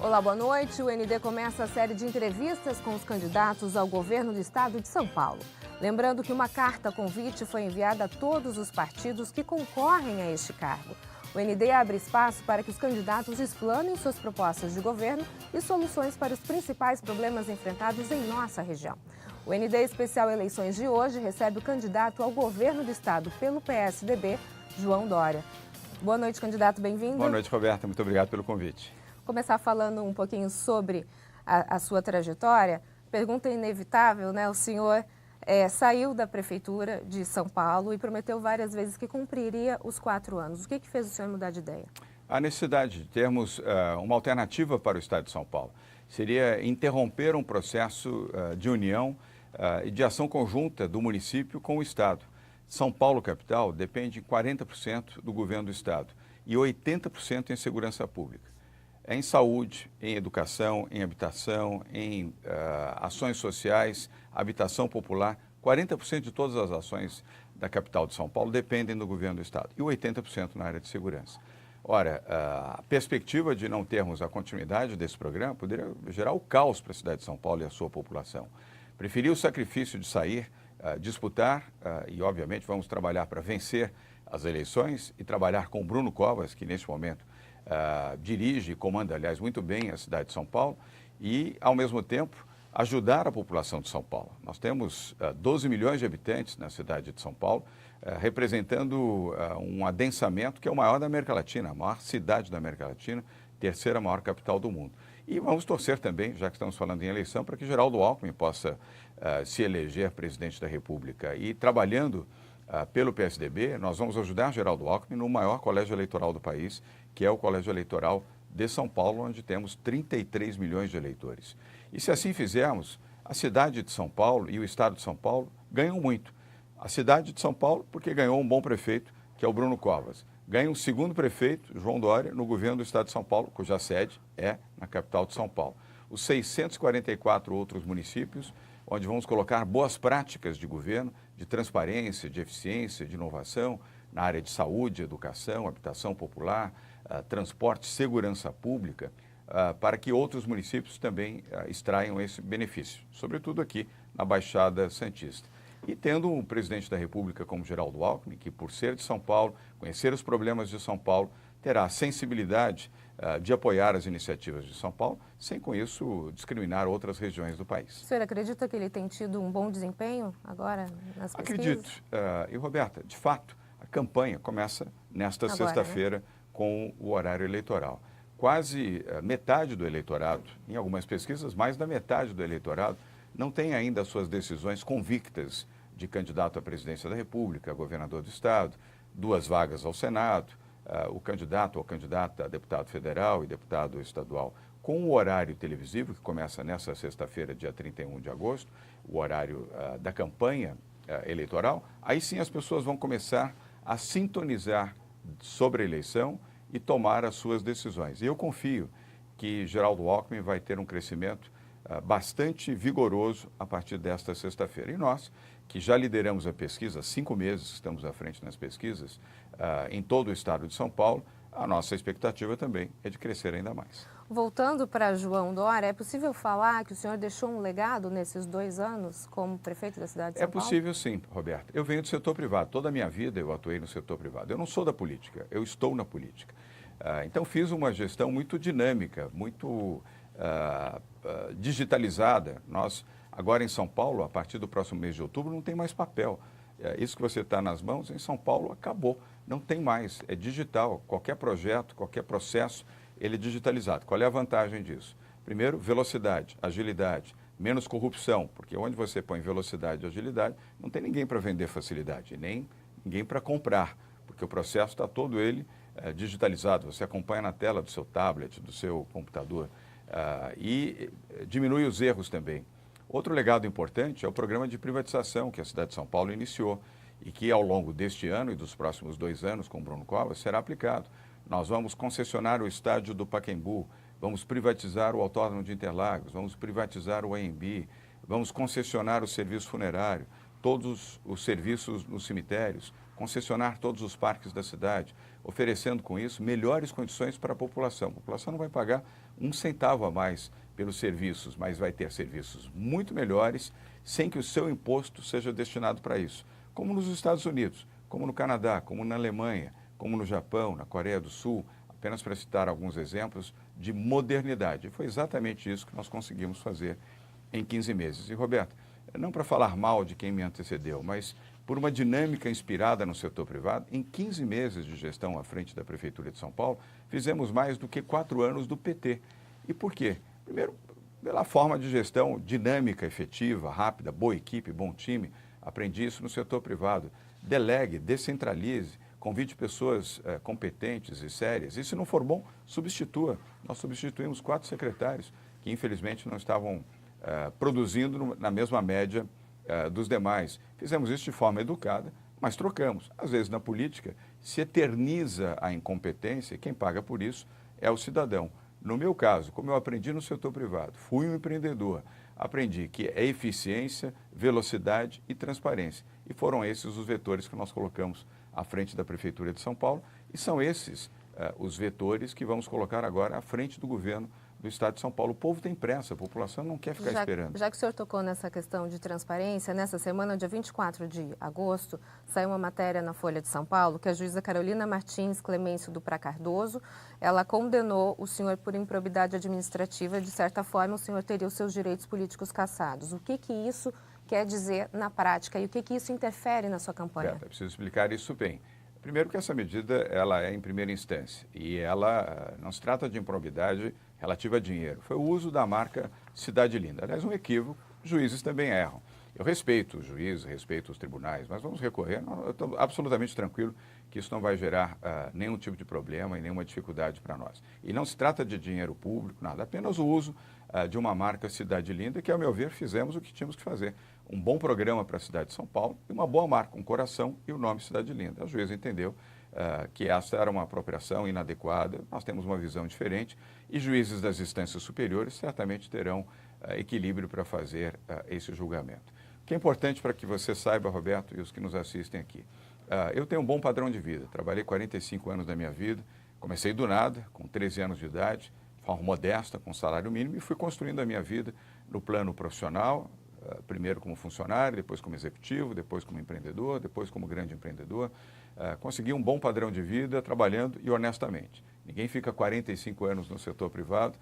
Olá, boa noite. O ND começa a série de entrevistas com os candidatos ao governo do estado de São Paulo. Lembrando que uma carta convite foi enviada a todos os partidos que concorrem a este cargo. O ND abre espaço para que os candidatos explanem suas propostas de governo e soluções para os principais problemas enfrentados em nossa região. O ND Especial Eleições de hoje recebe o candidato ao governo do estado pelo PSDB, João Dória. Boa noite, candidato, bem-vindo. Boa noite, Roberta. Muito obrigado pelo convite. Começar falando um pouquinho sobre a sua trajetória. Pergunta inevitável, né? O senhor saiu da Prefeitura de São Paulo e prometeu várias vezes que cumpriria os 4 anos. O que fez o senhor mudar de ideia? A necessidade de termos uma alternativa para o Estado de São Paulo seria interromper um processo de união e de ação conjunta do município com o Estado. São Paulo, capital, depende 40% do governo do Estado e 80% em segurança pública. Em saúde, em educação, em habitação, em ações sociais, habitação popular, 40% de todas as ações da capital de São Paulo dependem do governo do Estado e 80% na área de segurança. Ora, a perspectiva de não termos a continuidade desse programa poderia gerar o caos para a cidade de São Paulo e a sua população. Preferi o sacrifício de sair, disputar e, obviamente, vamos trabalhar para vencer as eleições e trabalhar com Bruno Covas, que neste momento dirige e comanda, aliás, muito bem a cidade de São Paulo e, ao mesmo tempo, ajudar a população de São Paulo. Nós temos 12 milhões de habitantes na cidade de São Paulo, representando um adensamento que é o maior da América Latina, a maior cidade da América Latina, terceira maior capital do mundo. E vamos torcer também, já que estamos falando em eleição, para que Geraldo Alckmin possa se eleger presidente da República. E trabalhando pelo PSDB, nós vamos ajudar Geraldo Alckmin no maior colégio eleitoral do país, que é o Colégio Eleitoral de São Paulo, onde temos 33 milhões de eleitores. E se assim fizermos, a cidade de São Paulo e o estado de São Paulo ganham muito. A cidade de São Paulo, porque ganhou um bom prefeito, que é o Bruno Covas. Ganha um segundo prefeito, João Dória, no governo do estado de São Paulo, cuja sede é na capital de São Paulo. Os 644 outros municípios, onde vamos colocar boas práticas de governo, de transparência, de eficiência, de inovação, na área de saúde, educação, habitação popular, transporte, segurança pública, para que outros municípios também extraiam esse benefício, sobretudo aqui na Baixada Santista. E tendo um presidente da República como Geraldo Alckmin, que por ser de São Paulo, conhecer os problemas de São Paulo, terá a sensibilidade de apoiar as iniciativas de São Paulo, sem com isso discriminar outras regiões do país. O senhor acredita que ele tem tido um bom desempenho agora nas pesquisas? Acredito. E, Roberta, de fato, a campanha começa nesta sexta-feira, né, com o horário eleitoral. Quase metade do eleitorado, em algumas pesquisas, mais da metade do eleitorado, não tem ainda as suas decisões convictas de candidato à presidência da República, governador do estado, 2 vagas ao Senado, o candidato ou candidata a deputado federal e deputado estadual. Com o horário televisivo, que começa nesta sexta-feira, dia 31 de agosto, o horário da campanha eleitoral, aí sim as pessoas vão começar a sintonizar sobre a eleição e tomar as suas decisões. E eu confio que Geraldo Alckmin vai ter um crescimento bastante vigoroso a partir desta sexta-feira. E nós, que já lideramos a pesquisa, há 5 meses que estamos à frente nas pesquisas, em todo o estado de São Paulo, a nossa expectativa também é de crescer ainda mais. Voltando para João Dória, é possível falar que o senhor deixou um legado nesses 2 anos como prefeito da cidade de São Paulo? É possível sim, Roberta. Eu venho do setor privado. Toda a minha vida eu atuei no setor privado. Eu não sou da política, eu estou na política. Então fiz uma gestão muito dinâmica, muito digitalizada. Nós, agora em São Paulo, a partir do próximo mês de outubro, não tem mais papel. Isso que você está nas mãos, em São Paulo, acabou. Não tem mais, é digital. Qualquer projeto, qualquer processo, ele é digitalizado. Qual é a vantagem disso? Primeiro, velocidade, agilidade, menos corrupção, porque onde você põe velocidade e agilidade, não tem ninguém para vender facilidade, nem ninguém para comprar, porque o processo está todo ele digitalizado. Você acompanha na tela do seu tablet, do seu computador, e diminui os erros também. Outro legado importante é o programa de privatização que a cidade de São Paulo iniciou e que ao longo deste ano e dos próximos 2 anos com Bruno Covas será aplicado. Nós vamos concessionar o estádio do Pacaembu, vamos privatizar o Autódromo de Interlagos, vamos privatizar o AMB, vamos concessionar o serviço funerário, todos os serviços nos cemitérios, concessionar todos os parques da cidade, oferecendo com isso melhores condições para a população. A população não vai pagar um centavo a mais pelos serviços, mas vai ter serviços muito melhores sem que o seu imposto seja destinado para isso. Como nos Estados Unidos, como no Canadá, como na Alemanha, como no Japão, na Coreia do Sul, apenas para citar alguns exemplos de modernidade. E foi exatamente isso que nós conseguimos fazer em 15 meses. E, Roberto, não para falar mal de quem me antecedeu, mas por uma dinâmica inspirada no setor privado, em 15 meses de gestão à frente da Prefeitura de São Paulo, fizemos mais do que 4 anos do PT. E por quê? Primeiro, pela forma de gestão dinâmica, efetiva, rápida, boa equipe, bom time. Aprendi isso no setor privado. Delegue, descentralize, convide pessoas competentes e sérias. E se não for bom, substitua. Nós substituímos 4 secretários que, infelizmente, não estavam produzindo na mesma média dos demais. Fizemos isso de forma educada, mas trocamos. Às vezes, na política, se eterniza a incompetência e quem paga por isso é o cidadão. No meu caso, como eu aprendi no setor privado, fui um empreendedor, aprendi que é eficiência, velocidade e transparência. E foram esses os vetores que nós colocamos à frente da Prefeitura de São Paulo e são esses os vetores que vamos colocar agora à frente do governo do Estado de São Paulo. O povo tem pressa, a população não quer ficar esperando. Já que o senhor tocou nessa questão de transparência, nessa semana, dia 24 de agosto, saiu uma matéria na Folha de São Paulo que a juíza Carolina Martins Clemêncio Duprá Cardoso, ela condenou o senhor por improbidade administrativa. De certa forma, o senhor teria os seus direitos políticos cassados. O que isso quer dizer na prática e o que isso interfere na sua campanha? É preciso explicar isso bem. Primeiro que essa medida ela é em primeira instância e ela não se trata de improbidade relativa a dinheiro. Foi o uso da marca Cidade Linda. Aliás, um equívoco, juízes também erram. Eu respeito os juízes, respeito os tribunais, mas vamos recorrer. Eu estou absolutamente tranquilo que isso não vai gerar nenhum tipo de problema e nenhuma dificuldade para nós. E não se trata de dinheiro público, nada, apenas o uso de uma marca Cidade Linda, que, ao meu ver, fizemos o que tínhamos que fazer. Um bom programa para a cidade de São Paulo e uma boa marca, um coração e o nome Cidade Linda. A juíza entendeu que essa era uma apropriação inadequada, nós temos uma visão diferente e juízes das instâncias superiores certamente terão equilíbrio para fazer esse julgamento. O que é importante para que você saiba, Roberto, e os que nos assistem aqui, eu tenho um bom padrão de vida, trabalhei 45 anos da minha vida, comecei do nada, com 13 anos de idade, de forma modesta, com salário mínimo, e fui construindo a minha vida no plano profissional, primeiro como funcionário, depois como executivo, depois como empreendedor, depois como grande empreendedor. Consegui um bom padrão de vida trabalhando e honestamente. Ninguém fica 45 anos no setor privado.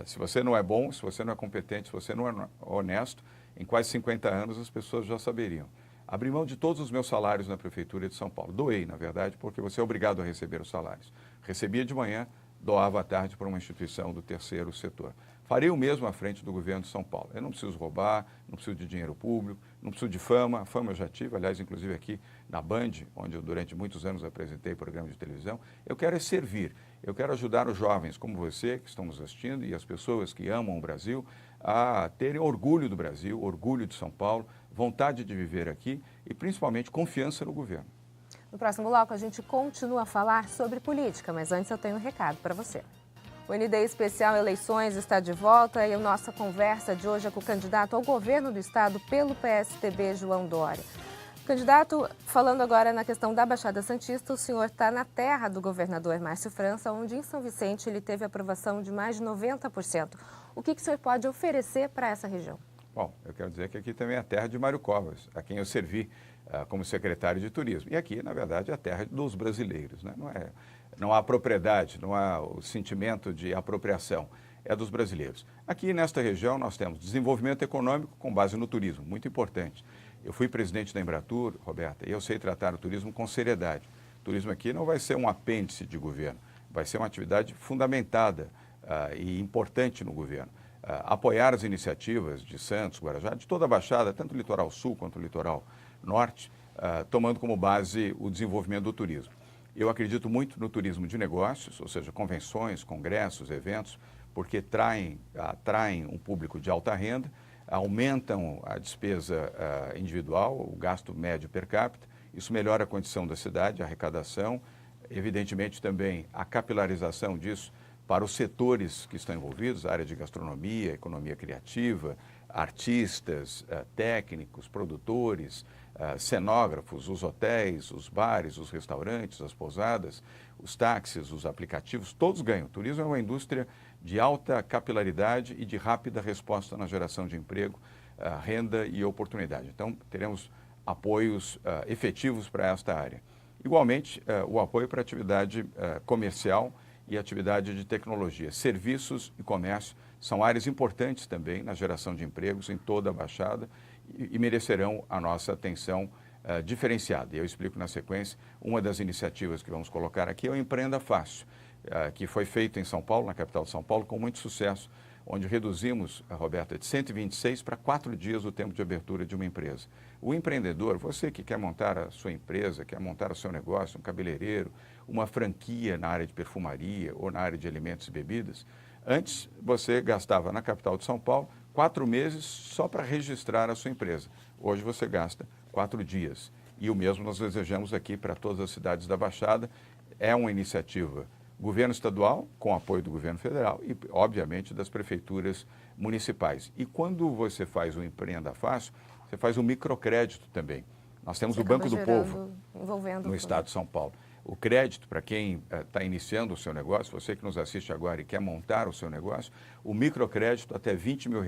Se você não é bom, se você não é competente, se você não é honesto, em quase 50 anos as pessoas já saberiam. Abri mão de todos os meus salários na Prefeitura de São Paulo. Doei, na verdade, porque você é obrigado a receber os salários. Recebia de manhã, doava à tarde para uma instituição do terceiro setor. Farei o mesmo à frente do governo de São Paulo. Eu não preciso roubar, não preciso de dinheiro público, não preciso de fama. Fama eu já tive, aliás, inclusive aqui na Band, onde eu durante muitos anos apresentei programa de televisão. Eu quero é servir. Eu quero ajudar os jovens como você, que estão nos assistindo, e as pessoas que amam o Brasil, a terem orgulho do Brasil, orgulho de São Paulo, vontade de viver aqui e, principalmente, confiança no governo. No próximo bloco, a gente continua a falar sobre política, mas antes eu tenho um recado para você. O ND Especial Eleições está de volta e a nossa conversa de hoje é com o candidato ao governo do estado pelo PSDB, João Dória. Candidato, falando agora na questão da Baixada Santista, o senhor está na terra do governador Márcio França, onde em São Vicente ele teve aprovação de mais de 90%. O que o senhor pode oferecer para essa região? Bom, eu quero dizer que aqui também é a terra de Mário Covas, a quem eu servi como secretário de Turismo. E aqui, na verdade, é a terra dos brasileiros, né? Não há propriedade, não há o sentimento de apropriação, é dos brasileiros. Aqui nesta região nós temos desenvolvimento econômico com base no turismo, muito importante. Eu fui presidente da Embratur, Roberta, e eu sei tratar o turismo com seriedade. O turismo aqui não vai ser um apêndice de governo, vai ser uma atividade fundamentada e importante no governo. Apoiar as iniciativas de Santos, Guarujá, de toda a Baixada, tanto o litoral sul quanto o litoral norte, tomando como base o desenvolvimento do turismo. Eu acredito muito no turismo de negócios, ou seja, convenções, congressos, eventos, porque atraem um público de alta renda, aumentam a despesa individual, o gasto médio per capita, isso melhora a condição da cidade, a arrecadação, evidentemente também a capilarização disso para os setores que estão envolvidos, a área de gastronomia, economia criativa, artistas, técnicos, produtores, cenógrafos, os hotéis, os bares, os restaurantes, as pousadas, os táxis, os aplicativos, todos ganham. O turismo é uma indústria de alta capilaridade e de rápida resposta na geração de emprego, renda e oportunidade. Então, teremos apoios efetivos para esta área. Igualmente, o apoio para a atividade comercial e atividade de tecnologia. Serviços e comércio são áreas importantes também na geração de empregos em toda a Baixada e merecerão a nossa atenção diferenciada. E eu explico na sequência. Uma das iniciativas que vamos colocar aqui é o Empreenda Fácil, que foi feito em São Paulo, na capital de São Paulo, com muito sucesso, onde reduzimos, Roberta, de 126 para 4 dias o tempo de abertura de uma empresa. O empreendedor, você que quer montar a sua empresa, quer montar o seu negócio, um cabeleireiro, uma franquia na área de perfumaria ou na área de alimentos e bebidas, antes você gastava na capital de São Paulo 4 meses só para registrar a sua empresa. Hoje você gasta 4 dias. E o mesmo nós desejamos aqui para todas as cidades da Baixada. É uma iniciativa governo estadual, com apoio do governo federal e, obviamente, das prefeituras municipais. E quando você faz o Empreenda Fácil, você faz o microcrédito também. Nós temos o Banco do Povo no estado de São Paulo. O crédito, para quem está iniciando o seu negócio, você que nos assiste agora e quer montar o seu negócio, o microcrédito até R$20 mil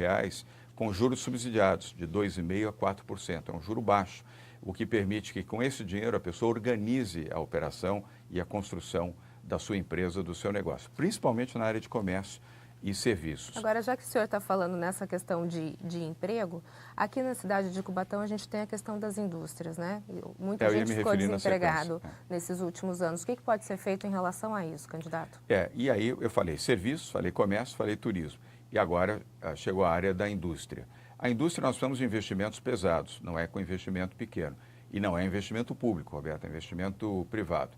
com juros subsidiados de 2,5% a 4%. É um juro baixo, o que permite que com esse dinheiro a pessoa organize a operação e a construção da sua empresa, do seu negócio, principalmente na área de comércio e serviços. Agora, já que o senhor está falando nessa questão de emprego, aqui na cidade de Cubatão a gente tem a questão das indústrias, né? Muita gente ficou desempregado nesses últimos anos. O que pode ser feito em relação a isso, candidato? E aí eu falei serviços, falei comércio, falei turismo. E agora chegou a área da indústria. A indústria nós precisamos de investimentos pesados, não é com investimento pequeno. E não é investimento público, Roberto, é investimento privado.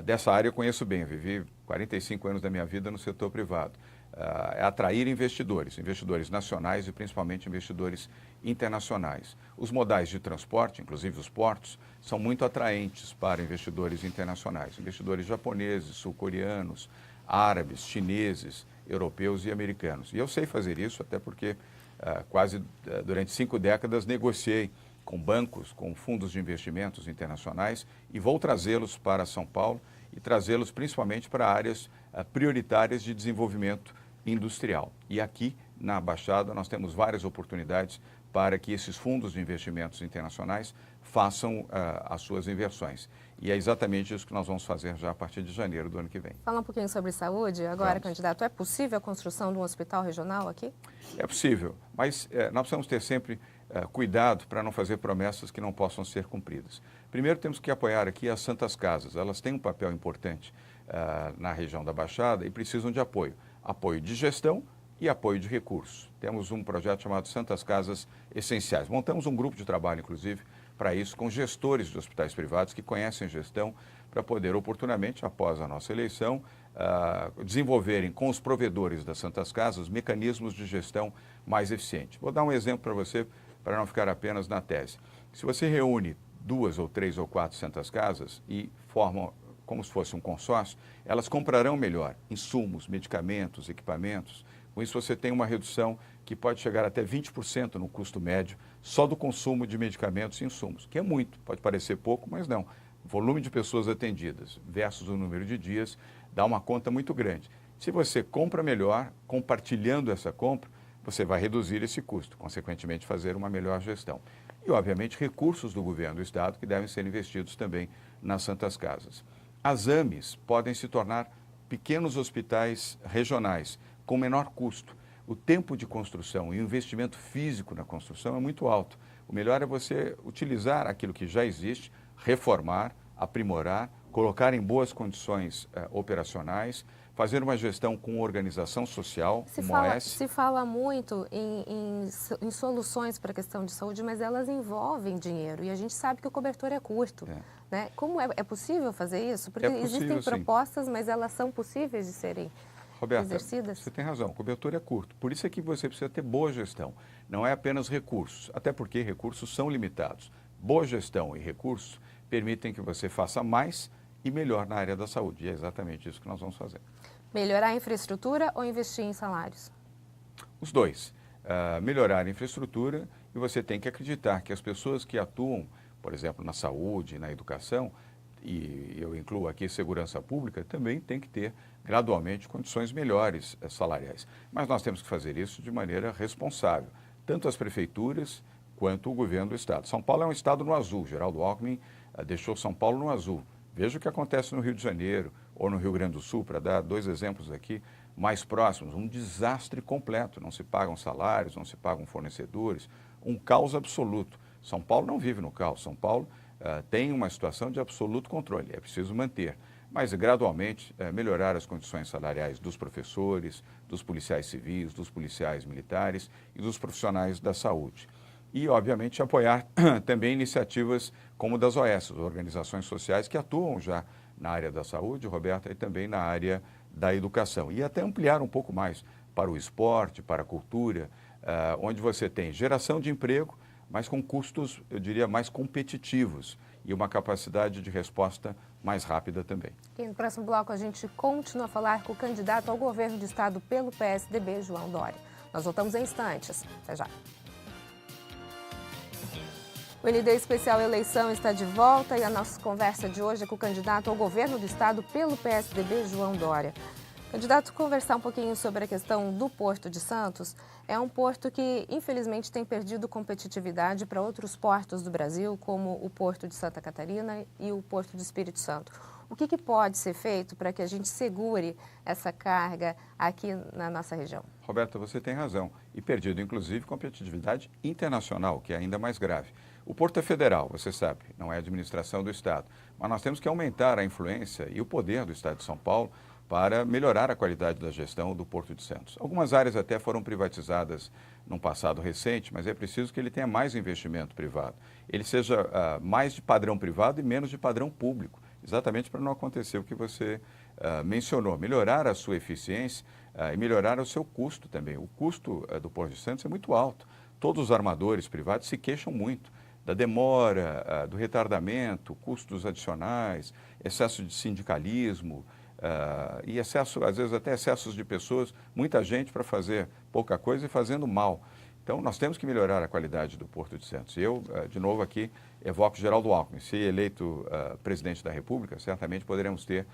Dessa área eu conheço bem, eu vivi 45 anos da minha vida no setor privado. É atrair investidores nacionais e principalmente investidores internacionais. Os modais de transporte, inclusive os portos, são muito atraentes para investidores internacionais. Investidores japoneses, sul-coreanos, árabes, chineses, europeus e americanos. E eu sei fazer isso, até porque durante 5 décadas negociei com bancos, com fundos de investimentos internacionais e vou trazê-los para São Paulo e trazê-los principalmente para áreas prioritárias de desenvolvimento industrial. E aqui na Baixada nós temos várias oportunidades para que esses fundos de investimentos internacionais façam as suas inversões. E é exatamente isso que nós vamos fazer já a partir de janeiro do ano que vem. Fala um pouquinho sobre saúde agora, candidato. É possível a construção de um hospital regional aqui? É possível, mas nós precisamos ter sempre cuidado para não fazer promessas que não possam ser cumpridas. Primeiro temos que apoiar aqui as Santas Casas. Elas têm um papel importante na região da Baixada e precisam de apoio. Apoio de gestão e apoio de recursos. Temos um projeto chamado Santas Casas Essenciais. Montamos um grupo de trabalho, inclusive, para isso, com gestores de hospitais privados que conhecem gestão, para poder oportunamente, após a nossa eleição, desenvolverem com os provedores das Santas Casas mecanismos de gestão mais eficientes. Vou dar um exemplo para você, para não ficar apenas na tese. Se você reúne 2 ou 3 ou 4 Santas Casas e formam como se fosse um consórcio, elas comprarão melhor insumos, medicamentos, equipamentos. Com isso você tem uma redução que pode chegar até 20% no custo médio só do consumo de medicamentos e insumos, que é muito, pode parecer pouco, mas não. O volume de pessoas atendidas versus o número de dias dá uma conta muito grande. Se você compra melhor, compartilhando essa compra, você vai reduzir esse custo, consequentemente fazer uma melhor gestão. E, obviamente, recursos do governo do estado que devem ser investidos também nas Santas Casas. As AMEs podem se tornar pequenos hospitais regionais, com menor custo. O tempo de construção e o investimento físico na construção é muito alto. O melhor é você utilizar aquilo que já existe, reformar, aprimorar, colocar em boas condições operacionais, fazer uma gestão com organização social, Se fala muito em soluções para a questão de saúde, mas elas envolvem dinheiro e a gente sabe que o cobertor é curto. Né? Como é possível fazer isso? Porque existem propostas, mas elas são possíveis de serem exercidas? Você tem razão, o cobertor é curto. Por isso é que você precisa ter boa gestão. Não é apenas recursos, até porque recursos são limitados. Boa gestão e recursos permitem que você faça mais e melhor na área da saúde. E é exatamente isso que nós vamos fazer. Melhorar a infraestrutura ou investir em salários? Os dois. Melhorar a infraestrutura e você tem que acreditar que as pessoas que atuam por exemplo, na saúde, na educação, e eu incluo aqui segurança pública, também tem que ter gradualmente condições melhores salariais. Mas nós temos que fazer isso de maneira responsável, tanto as prefeituras quanto o governo do estado. São Paulo é um estado no azul, Geraldo Alckmin deixou São Paulo no azul. Veja o que acontece no Rio de Janeiro ou no Rio Grande do Sul, para dar 2 exemplos aqui mais próximos, um desastre completo, não se pagam salários, não se pagam fornecedores, um caos absoluto. São Paulo não vive no caos, São Paulo tem uma situação de absoluto controle, é preciso manter, mas gradualmente melhorar as condições salariais dos professores, dos policiais civis, dos policiais militares e dos profissionais da saúde. E, obviamente, apoiar também iniciativas como das OS, organizações sociais que atuam já na área da saúde, Roberta, e também na área da educação. E até ampliar um pouco mais para o esporte, para a cultura, onde você tem geração de emprego, mas com custos, eu diria, mais competitivos e uma capacidade de resposta mais rápida também. E no próximo bloco a gente continua a falar com o candidato ao governo do estado pelo PSDB, João Dória. Nós voltamos em instantes. Até já. O ND Especial Eleição está de volta e a nossa conversa de hoje é com o candidato ao governo do estado pelo PSDB, João Dória. Candidato, conversar um pouquinho sobre a questão do Porto de Santos. É um porto que, infelizmente, tem perdido competitividade para outros portos do Brasil, como o Porto de Santa Catarina e o Porto do Espírito Santo. O que pode ser feito para que a gente segure essa carga aqui na nossa região? Roberta, você tem razão. E perdido, inclusive, competitividade internacional, que é ainda mais grave. O Porto é federal, você sabe, não é administração do Estado. Mas nós temos que aumentar a influência e o poder do Estado de São Paulo para melhorar a qualidade da gestão do Porto de Santos. Algumas áreas até foram privatizadas num passado recente, mas é preciso que ele tenha mais investimento privado. Ele seja mais de padrão privado e menos de padrão público, exatamente para não acontecer o que você mencionou. Melhorar a sua eficiência e melhorar o seu custo também. O custo do Porto de Santos é muito alto. Todos os armadores privados se queixam muito da demora, do retardamento, custos adicionais, excesso de sindicalismo, e excesso, às vezes até excessos de pessoas, muita gente para fazer pouca coisa e fazendo mal. Então, nós temos que melhorar a qualidade do Porto de Santos. Eu, de novo aqui, evoco Geraldo Alckmin. Se eleito presidente da República, certamente poderemos ter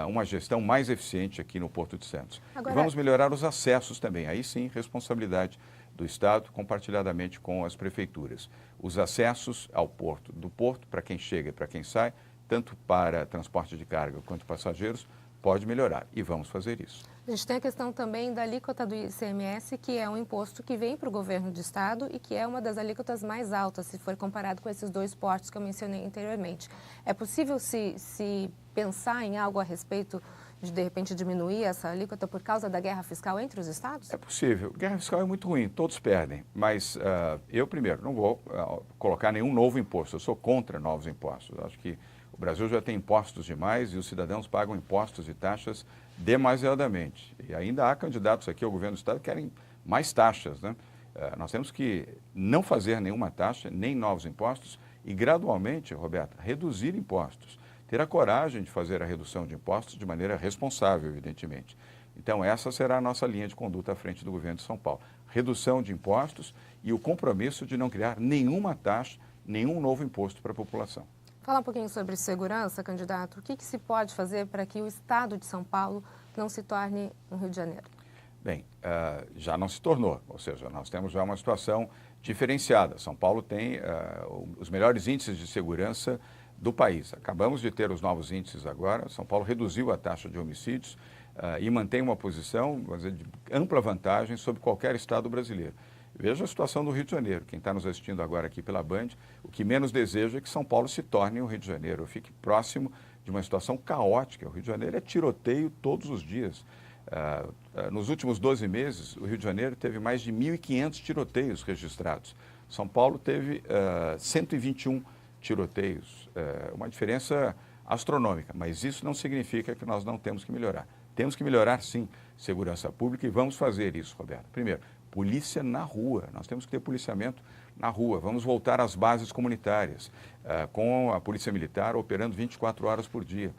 uma gestão mais eficiente aqui no Porto de Santos. Agora... E vamos melhorar os acessos também. Aí sim, responsabilidade do Estado, compartilhadamente com as prefeituras. Os acessos ao porto, do porto para quem chega e para quem sai, tanto para transporte de carga quanto passageiros, pode melhorar e vamos fazer isso. A gente tem a questão também da alíquota do ICMS, que é um imposto que vem para o governo do estado e que é uma das alíquotas mais altas, se for comparado com esses 2 portos que eu mencionei anteriormente. É possível se pensar em algo a respeito de repente, diminuir essa alíquota por causa da guerra fiscal entre os estados? É possível. Guerra fiscal é muito ruim, todos perdem. Mas eu, primeiro, não vou colocar nenhum novo imposto. Eu sou contra novos impostos. Eu acho que o Brasil já tem impostos demais e os cidadãos pagam impostos e taxas demasiadamente. E ainda há candidatos aqui ao governo do estado que querem mais taxas, né? Nós temos que não fazer nenhuma taxa, nem novos impostos e, gradualmente, Roberta, reduzir impostos. Ter a coragem de fazer a redução de impostos de maneira responsável, evidentemente. Então, essa será a nossa linha de conduta à frente do governo de São Paulo. Redução de impostos e o compromisso de não criar nenhuma taxa, nenhum novo imposto para a população. Falar um pouquinho sobre segurança, candidato. O que se pode fazer para que o estado de São Paulo não se torne um Rio de Janeiro? Bem, já não se tornou, ou seja, nós temos já uma situação diferenciada. São Paulo tem os melhores índices de segurança do país. Acabamos de ter os novos índices agora. São Paulo reduziu a taxa de homicídios e mantém uma posição, vamos dizer, de ampla vantagem sobre qualquer estado brasileiro. Veja a situação do Rio de Janeiro. Quem está nos assistindo agora aqui pela Band, o que menos deseja é que São Paulo se torne o Rio de Janeiro, fique próximo de uma situação caótica. O Rio de Janeiro é tiroteio todos os dias. Nos últimos 12 meses, o Rio de Janeiro teve mais de 1.500 tiroteios registrados. São Paulo teve 121 tiroteios, uma diferença astronômica, mas isso não significa que nós não temos que melhorar. Temos que melhorar, sim, segurança pública e vamos fazer isso, Roberto. Primeiro, polícia na rua, nós temos que ter policiamento na rua. Vamos voltar às bases comunitárias, com a Polícia Militar operando 24 horas por dia.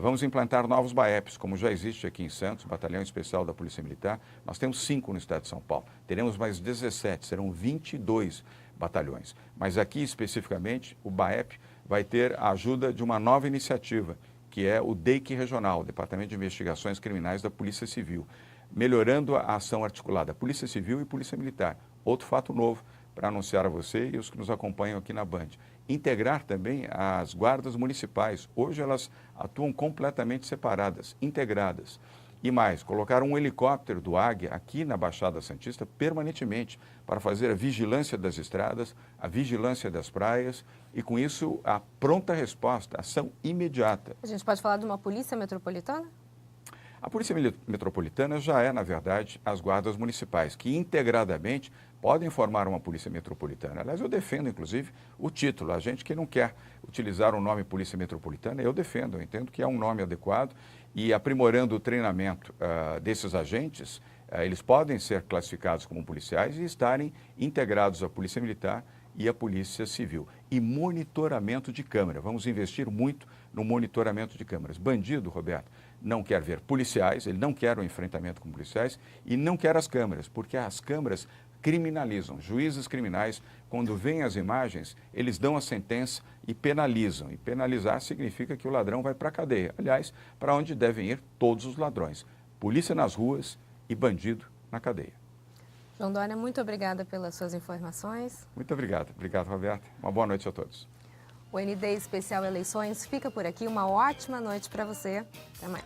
Vamos implantar novos BAEPs, como já existe aqui em Santos, Batalhão Especial da Polícia Militar. Nós temos 5 no estado de São Paulo. Teremos mais 17, serão 22 batalhões. Mas aqui, especificamente, o BAEP vai ter a ajuda de uma nova iniciativa, que é o DEIC Regional, Departamento de Investigações Criminais da Polícia Civil, melhorando a ação articulada Polícia Civil e Polícia Militar. Outro fato novo para anunciar a você e os que nos acompanham aqui na Band. Integrar também as guardas municipais. Hoje elas atuam completamente separadas, integradas. E mais, colocar um helicóptero do Águia aqui na Baixada Santista permanentemente para fazer a vigilância das estradas, a vigilância das praias e, com isso, a pronta resposta, ação imediata. A gente pode falar de uma polícia metropolitana? A Polícia Metropolitana já é, na verdade, as guardas municipais, que integradamente podem formar uma Polícia Metropolitana. Aliás, eu defendo, inclusive, o título. A gente que não quer utilizar o nome Polícia Metropolitana, eu defendo, eu entendo que é um nome adequado e aprimorando o treinamento desses agentes, eles podem ser classificados como policiais e estarem integrados à Polícia Militar e à Polícia Civil. E monitoramento de câmera. Vamos investir muito no monitoramento de câmeras. Bandido, Roberto, não quer ver policiais, ele não quer o enfrentamento com policiais e não quer as câmeras, porque as câmeras criminalizam. Juízes criminais, quando veem as imagens, eles dão a sentença e penalizam. E penalizar significa que o ladrão vai para a cadeia. Aliás, para onde devem ir todos os ladrões. Polícia nas ruas e bandido na cadeia. João Dória, muito obrigada pelas suas informações. Muito obrigado. Obrigado, Roberto. Uma boa noite a todos. O ND Especial Eleições fica por aqui. Uma ótima noite para você. Até mais.